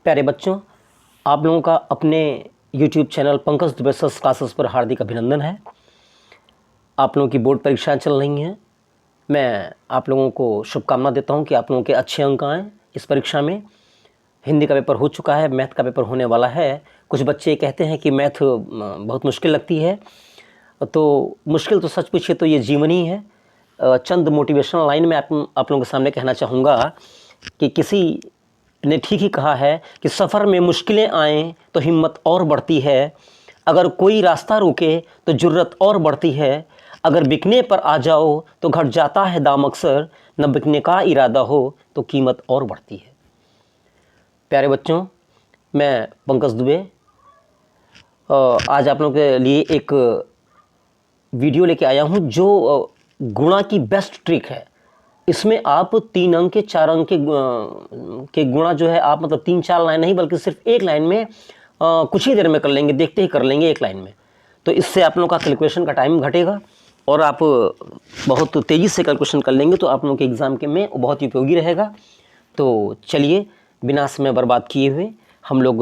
प्यारे बच्चों, आप लोगों का अपने YouTube channel Pankaj Dubey sir classes पर हार्दिक अभिनंदन है। आप लोगों की बोर्ड परीक्षाएं चल रही हैं। मैं आप लोगों को शुभकामना देता हूं कि आप लोगों के अच्छे अंक आएँ इस परीक्षा में। हिंदी का पेपर हो चुका है, मैथ का पेपर होने वाला है। कुछ बच्चे कहते हैं कि मैथ बहुत मुश्किल लगती है, तो मुश्किल तो सच पूछिए तो ये जीवन ही है। चंद मोटिवेशनल लाइन में आप लोगों के सामने कहना चाहूँगा कि किसी ने ठीक ही कहा है कि सफ़र में मुश्किलें आएँ तो हिम्मत और बढ़ती है, अगर कोई रास्ता रुके तो जुर्रत और बढ़ती है, अगर बिकने पर आ जाओ तो घट जाता है दाम अक्सर, न बिकने का इरादा हो तो कीमत और बढ़ती है। प्यारे बच्चों, मैं पंकज दुबे आज आप लोगों के लिए एक वीडियो लेके आया हूँ जो गुणा की बेस्ट ट्रिक है। इसमें आप 3 अंक के 4 अंक के गुणा जो है आप मतलब 3-4 लाइन नहीं बल्कि सिर्फ एक लाइन में कुछ ही देर में कर लेंगे, देखते ही कर लेंगे एक लाइन में। तो इससे आप लोगों का कैलकुलेशन का टाइम घटेगा और आप बहुत तेज़ी से कैलकुलेशन कर लेंगे, तो आप लोगों के एग्ज़ाम के में बहुत उपयोगी रहेगा। तो चलिए बिना समय बर्बाद किए हुए हम लोग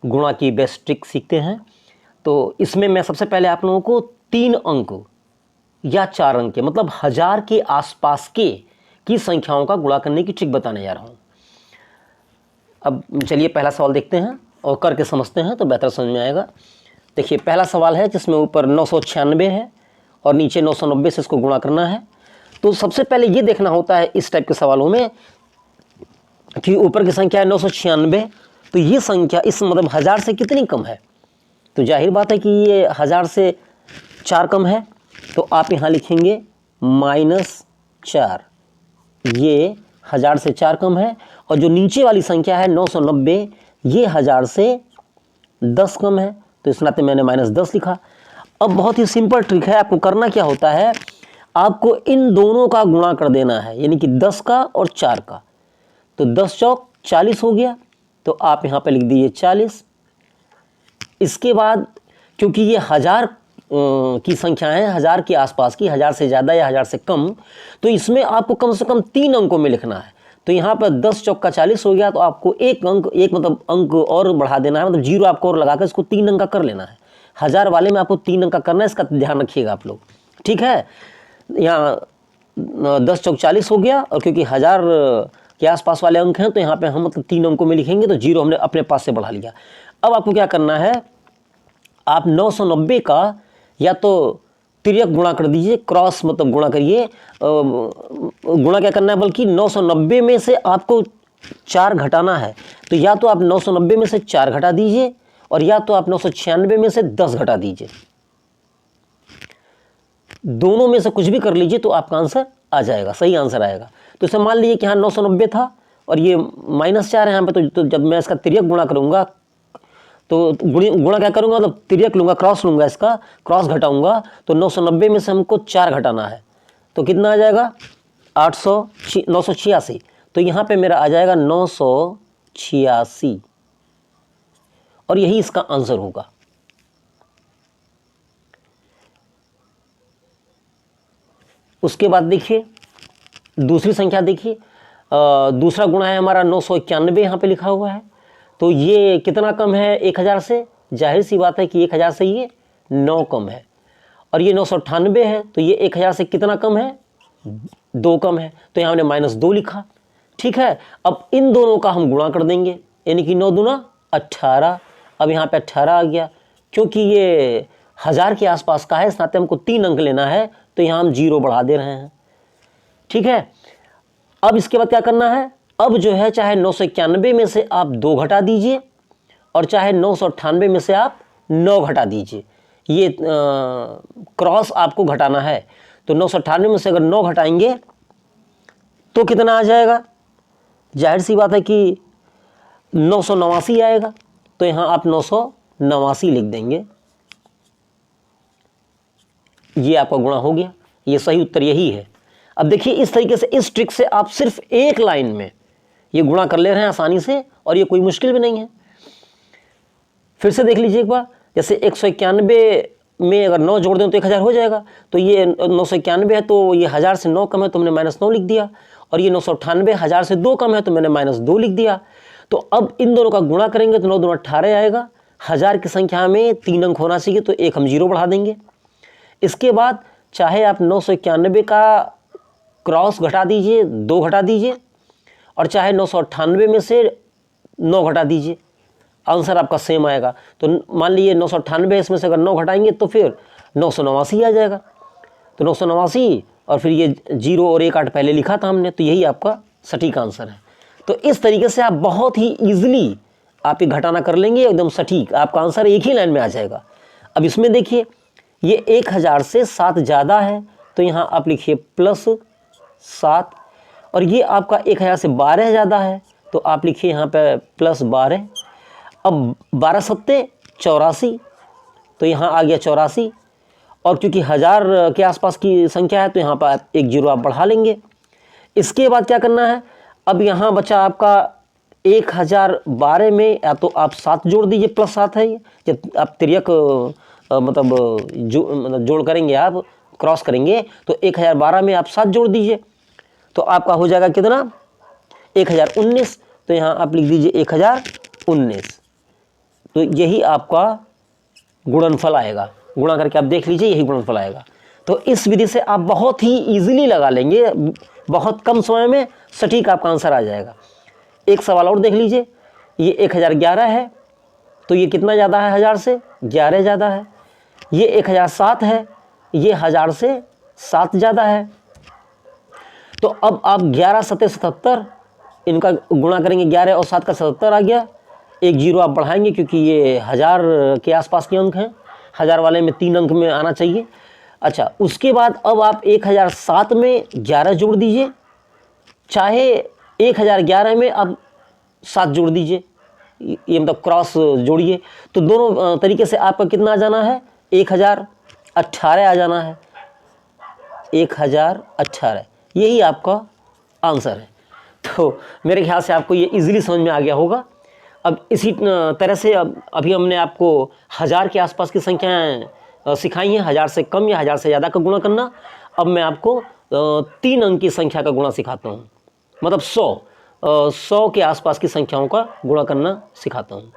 गुणा की बेस्ट ट्रिक सीखते हैं। तो इसमें मैं सबसे पहले आप लोगों को 3 अंक या 4 अंक के मतलब 1000 के आसपास की संख्याओं का गुणा करने की ट्रिक बताने जा रहा हूँ। अब चलिए पहला सवाल देखते हैं और करके समझते हैं तो बेहतर समझ में आएगा। देखिए पहला सवाल है जिसमें ऊपर 996 है और नीचे 990 से इसको गुणा करना है। तो सबसे पहले ये देखना होता है इस टाइप के सवालों में कि ऊपर की संख्या है 996, तो ये संख्या इस मतलब 1000 से कितनी कम है। तो जाहिर बात है कि ये 1000 से 4 कम है, तो आप यहाँ लिखेंगे -4। ये 1000 से 4 कम है। और जो नीचे वाली संख्या है 990, ये 1000 से 10 कम है, तो इस नाते मैंने -10 लिखा। अब बहुत ही सिंपल ट्रिक है, आपको करना क्या होता है, आपको इन दोनों का गुणा कर देना है, यानी कि 10 का और 4 का। तो 10 चौक 40 हो गया, तो आप यहाँ पे लिख दीजिए 40। इसके बाद क्योंकि ये 1000 की संख्या है, 1000 के आसपास की, 1000 से ज़्यादा या 1000 से कम, तो इसमें आपको कम से कम 3 अंकों में लिखना है। तो यहाँ पर 10 चौका 40 हो गया, तो आपको एक मतलब अंक और बढ़ा देना है, मतलब 0 आपको और लगाकर इसको 3 अंक का कर लेना है। 1000 वाले में आपको 3 अंक का करना है, इसका ध्यान रखिएगा आप लोग, ठीक है। यहाँ 10 चौक 40 हो गया, और क्योंकि 1000 के आसपास वाले अंक हैं तो यहाँ पे हम मतलब 3 अंकों में लिखेंगे, तो 0 हमने अपने पास से बढ़ा लिया। अब आपको क्या करना है, आप 990 का या तो तिर्यक गुणा कर दीजिए, क्रॉस मतलब गुणा करिए, गुणा क्या करना है, बल्कि 990 में से आपको 4 घटाना है। तो या तो आप 990 में से 4 घटा दीजिए, और या तो आप 996 में से 10 घटा दीजिए। दोनों में से कुछ भी कर लीजिए तो आपका आंसर आ जाएगा, सही आंसर आएगा। तो इसे मान लीजिए कि यहाँ 990 था और ये -4 है यहाँ पे, तो जब मैं इसका तिर्यक गुणा करूँगा तो गुणा क्या करूंगा, मतलब तिर्यक लूंगा, क्रॉस लूंगा, इसका क्रॉस घटाऊंगा, तो 990 में से हमको 4 घटाना है, तो कितना आ जाएगा 986। तो यहाँ पे मेरा आ जाएगा 986, और यही इसका आंसर होगा। उसके बाद देखिए दूसरी संख्या, देखिए दूसरा गुणा है हमारा 991, यहाँ पे लिखा हुआ है। तो ये कितना कम है 1000 से, जाहिर सी बात है कि 1000 से ये 9 कम है। और ये 998 है, तो ये 1000 से कितना कम है, 2 कम है, तो यहाँ हमने -2 लिखा, ठीक है। अब इन दोनों का हम गुणा कर देंगे, यानी कि 9 दूना 18। अब यहाँ पे 18 आ गया, क्योंकि ये 1000 के आसपास का है, इस नाते हमको 3 अंक लेना है, तो यहाँ हम 0 बढ़ा दे रहे हैं, ठीक है। अब इसके बाद क्या करना है, अब जो है चाहे 991 में से आप 2 घटा दीजिए, और चाहे 998 में से आप 9 घटा दीजिए। ये क्रॉस आपको घटाना है, तो 998 में से अगर 9 घटाएंगे तो कितना आ जाएगा, जाहिर सी बात है कि 989 आएगा, तो यहाँ आप 989 लिख देंगे। ये आपका गुणा हो गया, ये सही उत्तर यही है। अब देखिए इस तरीके से, इस ट्रिक से आप सिर्फ एक लाइन में ये गुणा कर ले रहे हैं आसानी से, और ये कोई मुश्किल भी नहीं है। फिर से देख लीजिए एक बार, जैसे 191 में अगर 9 जोड़ दें तो 1000 हो जाएगा, तो ये 991 है, तो ये 1000 से 9 कम है तो हमने -9 लिख दिया, और ये 998 1000 से 2 कम है तो मैंने -2 लिख दिया। तो अब इन दोनों का गुणा करेंगे तो 9 दूना 18 आएगा। 1000 की संख्या में 3 अंक होना चाहिए, तो एक हम 0 बढ़ा देंगे। इसके बाद चाहे आप 991 का क्रॉस घटा दीजिए, 2 घटा दीजिए, और चाहे 998 में से 9 घटा दीजिए, आंसर आपका सेम आएगा। तो मान लीजिए 998 इसमें से अगर 9 घटाएंगे तो फिर 989 आ जाएगा। तो 989 और फिर ये 0 और 1 8 पहले लिखा था हमने, तो यही आपका सटीक आंसर है। तो इस तरीके से आप बहुत ही ईजिली आप ये घटाना कर लेंगे, एकदम सटीक आपका आंसर एक ही लाइन में आ जाएगा। अब इसमें देखिए ये 1000 से 7 ज़्यादा है, तो यहाँ आप लिखिए +7, और ये आपका 1000 से 12 ज़्यादा है, तो आप लिखिए यहाँ पे +12। अब 12 सत्ते 84, तो यहाँ आ गया 84, और क्योंकि 1000 के आसपास की संख्या है तो यहाँ पर एक 0 आप बढ़ा लेंगे। इसके बाद क्या करना है, अब यहाँ बचा आपका 1012 में या तो आप 7 जोड़ दीजिए, +7 है ये, जब आप तिर्यक मतलब जोड़ करेंगे, आप क्रॉस करेंगे तो 1012 में आप 7 जोड़ दीजिए, तो आपका हो जाएगा कितना 1019। तो यहाँ आप लिख दीजिए 1019। तो यही आपका गुणनफल आएगा, गुणा करके आप देख लीजिए, यही गुणनफल आएगा। तो इस विधि से आप बहुत ही इजीली लगा लेंगे, बहुत कम समय में सटीक आपका आंसर आ जाएगा। एक सवाल और देख लीजिए, ये 1011 है, तो ये कितना ज़्यादा है 1000 से, 11 ज़्यादा है। ये 1007 है, ये 1000 से 7 ज़्यादा है। तो अब आप 11 सत्ते 77, इनका गुणा करेंगे, 11 और 7 का 77 आ गया। एक 0 आप बढ़ाएंगे क्योंकि ये 1000 के आसपास के अंक हैं, 1000 वाले में 3 अंक में आना चाहिए। अच्छा, उसके बाद अब आप 1007 में 11 जोड़ दीजिए, चाहे 1011 में आप 7 जोड़ दीजिए, ये मतलब क्रॉस जोड़िए, तो दोनों तरीके से आपका कितना आ जाना है 1018 आ जाना है, 1018, यही आपका आंसर है। तो मेरे ख्याल से आपको ये इजीली समझ में आ गया होगा। अब इसी तरह से अभी हमने आपको 1000 के आसपास की संख्याएं सिखाई हैं, 1000 से कम या 1000 से ज़्यादा का गुणा करना। अब मैं आपको 3 अंक की संख्या का गुणा सिखाता हूँ, मतलब 100 के आसपास की संख्याओं का गुणा करना सिखाता हूँ।